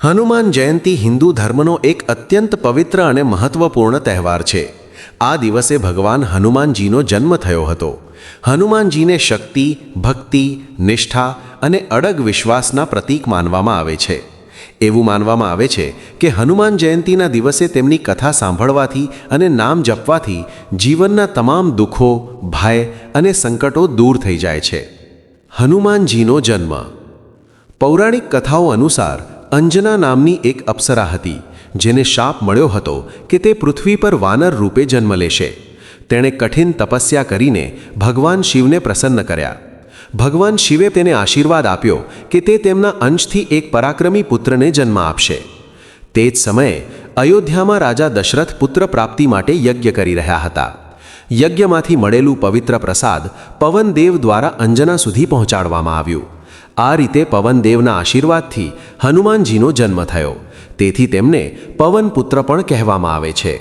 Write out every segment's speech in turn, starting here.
હનુમાન જયંતી હિન્દુ ધર્મનો એક અત્યંત પવિત્ર અને મહત્વપૂર્ણ તહેવાર છે। આ દિવસે ભગવાન હનુમાનજીનો જન્મ થયો હતો। હનુમાનજીને શક્તિ, ભક્તિ, નિષ્ઠા અને અડગ વિશ્વાસના પ્રતીક માનવામાં આવે છે। એવું માનવામાં આવે છે કે હનુમાન જયંતીના દિવસે તેમની કથા સાંભળવાથી અને નામ જપવાથી જીવનના તમામ દુઃખો, ભય અને સંકટો દૂર થઈ જાય છે। હનુમાનજીનો જન્મ। પૌરાણિક કથાઓ અનુસાર અંજના નામની એક અપ્સરા હતી, જેને શાપ મળ્યો હતો કે તે પૃથ્વી પર વાનર રૂપે જન્મ લેશે। તેણે કઠિન તપસ્યા કરીને ભગવાન શિવને પ્રસન્ન કર્યા। ભગવાન શિવે તેને આશીર્વાદ આપ્યો કે તે તેમના અંશથી એક પરાક્રમી પુત્રને જન્મ આપશે। તે જ સમયે અયોધ્યામાં રાજા દશરથ પુત્ર પ્રાપ્તિ માટે યજ્ઞ કરી રહ્યા હતા। યજ્ઞમાંથી મળેલું પવિત્ર પ્રસાદ પવનદેવ દ્વારા અંજના સુધી પહોંચાડવામાં આવ્યું। આ રીતે પવનદેવના આશીર્વાદથી હનુમાનજીનો જન્મ થયો, તેથી તેમને પવનપુત્ર પણ કહેવામાં આવે છે।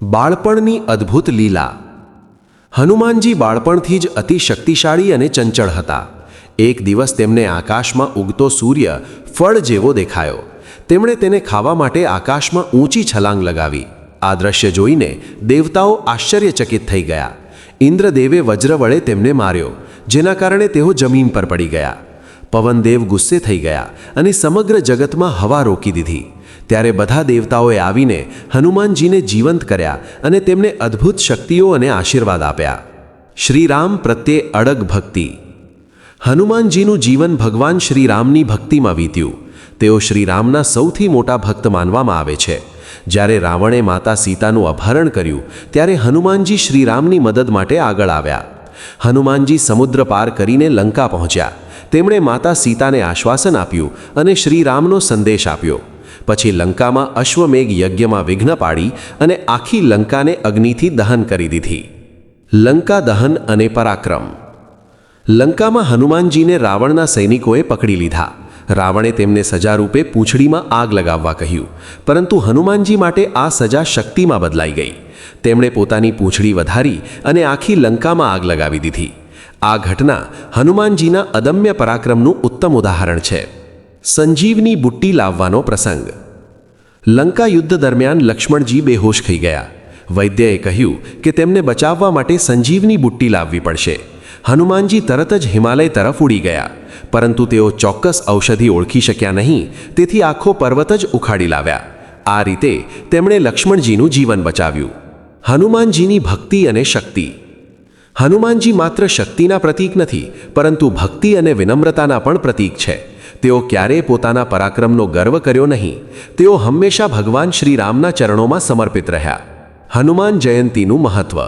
બાળપણની અદ્ભુત લીલા। હનુમાનજી બાળપણથી જ અતિ શક્તિશાળી અને ચંચળ હતા। એક દિવસ તેમને આકાશમાં ઉગતો સૂર્ય ફળ જેવો દેખાયો। તેમણે તેને ખાવા માટે આકાશમાં ઊંચી છલાંગ લગાવી। આ દ્રશ્ય જોઈને દેવતાઓ આશ્ચર્યચકિત થઈ ગયા। ઇન્દ્રદેવે વજ્ર વડે તેમને માર્યો, જેના કારણે તેઓ જમીન પર પડી ગયા। પવનદેવ ગુસ્સે થઈ ગયા અને સમગ્ર જગતમાં હવા રોકી દીધી। ત્યારે બધા દેવતાઓએ આવીને હનુમાનજીને જીવંત કર્યા અને તેમને અદ્ભુત શક્તિઓ અને આશીર્વાદ આપ્યા। શ્રીરામ પ્રત્યે અડગ ભક્તિ। હનુમાનજીનું જીવન ભગવાન શ્રીરામની ભક્તિમાં વીત્યું। તેઓ શ્રીરામના સૌથી મોટા ભક્ત માનવામાં આવે છે। જ્યારે રાવણે માતા સીતાનું અપહરણ કર્યું, ત્યારે હનુમાનજી શ્રીરામની મદદ માટે આગળ આવ્યા। હનુમાનજી સમુદ્ર પાર કરીને લંકા પહોંચ્યા। તેમણે માતા સીતાને આશ્વાસન આપ્યું અને શ્રીરામનો સંદેશ આપ્યો। પછી લંકામાં અશ્વમેઘ યજ્ઞમાં વિઘ્ન પાડી અને આખી લંકાને અગ્નિથી દહન કરી દીધી। લંકા દહન અને પરાક્રમ। લંકામાં હનુમાનજીને રાવણના સૈનિકોએ પકડી લીધા। રાવણે તેમને સજા રૂપે પૂંછડીમાં આગ લગાવવા કહ્યું, પરંતુ હનુમાનજી માટે આ સજા શક્તિમાં બદલાઈ ગઈ। તેમણે પોતાની પૂંછડી વધારી અને આખી લંકામાં આગ લગાવી દીધી। આ ઘટના હનુમાનજીના અદમ્ય પરાક્રમનું ઉત્તમ ઉદાહરણ છે। સંજીવની બુટ્ટી લાવવાનો પ્રસંગ। લંકા યુદ્ધ દરમિયાન લક્ષ્મણજી બેહોશ થઈ ગયા। વૈદ્યએ કહ્યું કે તેમને બચાવવા માટે સંજીવની બુટ્ટી લાવવી પડશે। હનુમાનજી તરત જ હિમાલય તરફ ઉડી ગયા, પરંતુ તેઓ ચોક્કસ ઔષધિ ઓળખી શક્યા નહીં, તેથી આખો પર્વત જ ઉખાડી લાવ્યા। આ રીતે તેમણે લક્ષ્મણજીનું જીવન બચાવ્યું। હનુમાનજીની ભક્તિ અને શક્તિ। હનુમાનજી માત્ર શક્તિના પ્રતીક નથી, પરંતુ ભક્તિ અને વિનમ્રતાના પણ પ્રતીક છે। તેઓ ક્યારેય પોતાના પરાક્રમનો ગર્વ કર્યો નહીં। તેઓ હંમેશા ભગવાન શ્રીરામના ચરણોમાં સમર્પિત રહ્યા। હનુમાન જયંતીનું મહત્વ।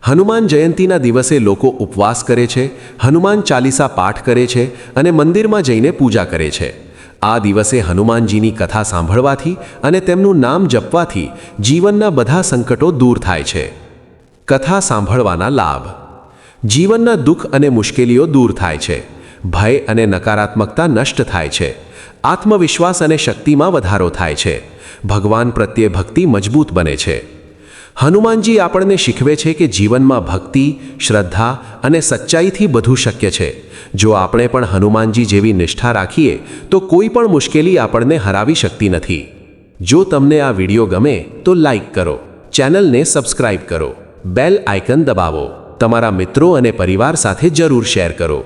હનુમાન જયંતીના દિવસે લોકો ઉપવાસ કરે છે, હનુમાન ચાલીસા પાઠ કરે છે અને મંદિરમાં જઈને પૂજા કરે છે। આ દિવસે હનુમાનજીની કથા સાંભળવાથી અને તેમનું નામ જપવાથી જીવનના બધા સંકટો દૂર થાય છે। કથા સાંભળવાના લાભ। જીવનના દુઃખ અને મુશ્કેલીઓ દૂર થાય છે। ભય અને નકારાત્મકતા નષ્ટ થાય છે। આત્મવિશ્વાસ અને શક્તિમાં વધારો થાય છે। ભગવાન પ્રત્યે ભક્તિ મજબૂત બને છે। હનુમાનજી આપણને શીખવે છે કે જીવનમાં ભક્તિ, શ્રદ્ધા અને સચ્ચાઈથી બધું શક્ય છે। જો આપણે પણ હનુમાનજી જેવી નિષ્ઠા રાખીએ તો કોઈ પણ મુશ્કેલી આપણને હરાવી શકતી નથી। જો તમને આ વિડીયો ગમે તો લાઈક કરો, ચેનલને સબસ્ક્રાઇબ કરો, બેલ આઇકન દબાવો, તમારા મિત્રો અને પરિવાર સાથે જરૂર શેર કરો।